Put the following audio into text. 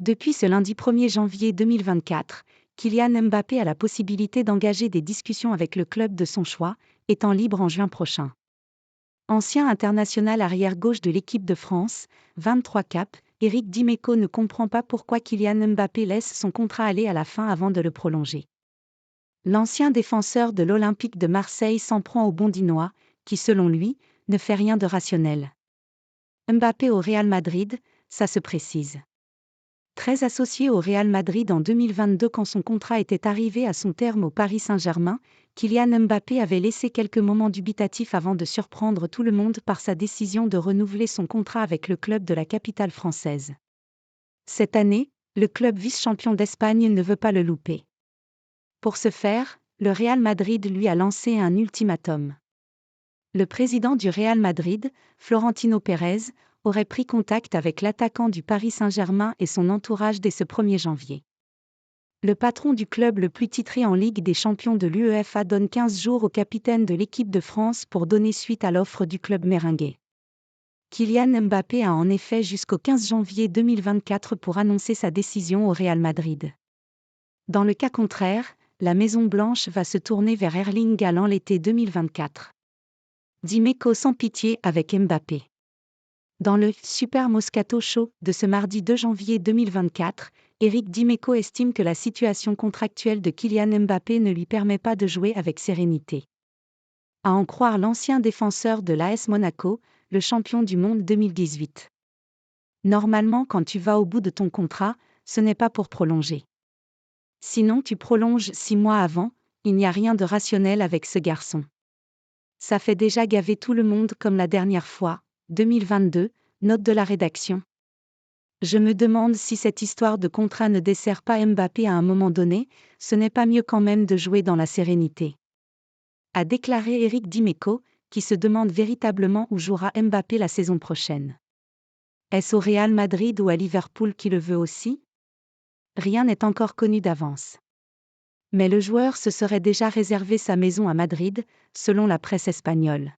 Depuis ce lundi 1er janvier 2024, Kylian Mbappé a la possibilité d'engager des discussions avec le club de son choix, étant libre en juin prochain. Ancien international arrière-gauche de l'équipe de France, 23 caps, Eric Dimeco ne comprend pas pourquoi Kylian Mbappé laisse son contrat aller à la fin avant de le prolonger. L'ancien défenseur de l'Olympique de Marseille s'en prend au Bondinois, qui selon lui, ne fait rien de rationnel. Mbappé au Real Madrid, ça se précise. Très associé au Real Madrid en 2022 quand son contrat était arrivé à son terme au Paris Saint-Germain, Kylian Mbappé avait laissé quelques moments dubitatifs avant de surprendre tout le monde par sa décision de renouveler son contrat avec le club de la capitale française. Cette année, le club vice-champion d'Espagne ne veut pas le louper. Pour ce faire, le Real Madrid lui a lancé un ultimatum. Le président du Real Madrid, Florentino Pérez, aurait pris contact avec l'attaquant du Paris Saint-Germain et son entourage dès ce 1er janvier. Le patron du club le plus titré en Ligue des Champions de l'UEFA donne 15 jours au capitaine de l'équipe de France pour donner suite à l'offre du club merengue. Kylian Mbappé a en effet jusqu'au 15 janvier 2024 pour annoncer sa décision au Real Madrid. Dans le cas contraire, la Maison-Blanche va se tourner vers Erling Haaland l'été 2024. Dimeco sans pitié avec Mbappé. Dans le Super Moscato Show de ce mardi 2 janvier 2024, Eric Dimeco estime que la situation contractuelle de Kylian Mbappé ne lui permet pas de jouer avec sérénité. À en croire l'ancien défenseur de l'AS Monaco, le champion du monde 2018. Normalement, quand tu vas au bout de ton contrat, ce n'est pas pour prolonger. Sinon, tu prolonges 6 mois avant, il n'y a rien de rationnel avec ce garçon. Ça fait déjà gaver tout le monde comme la dernière fois. 2022, note de la rédaction. Je me demande si cette histoire de contrat ne dessert pas Mbappé à un moment donné, ce n'est pas mieux quand même de jouer dans la sérénité. A déclaré Eric Dimeco, qui se demande véritablement où jouera Mbappé la saison prochaine. Est-ce au Real Madrid ou à Liverpool qui le veut aussi ? Rien n'est encore connu d'avance. Mais le joueur se serait déjà réservé sa maison à Madrid, selon la presse espagnole.